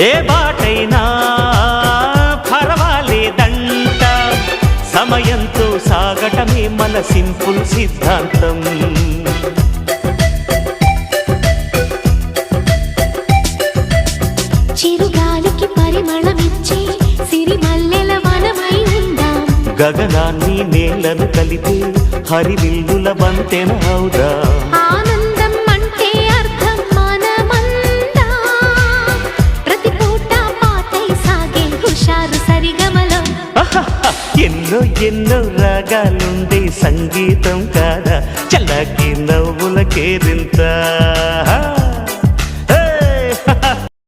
ఏ బాటైనా పర్వాలేదంట, సమయంతో సాగటమే మన సింపుల్ సిద్ధాంతం. చిరుగాలికి పరిమళమిచ్చే సిరిమల్లెల వనమై ఉందాం, గగనాన్ని నేలను కలిపే హరివిల్లుల వంతెన అవుదాం. ఆనందం అంటే అర్థం మనమందా, ప్రతి పూట పాతై సాగే హుషారు సరిగమలో. ఎన్నో ఎన్నో రాగాలుండే సంగీతం కాదా, చల్లకి నవ్వుల కేరింత.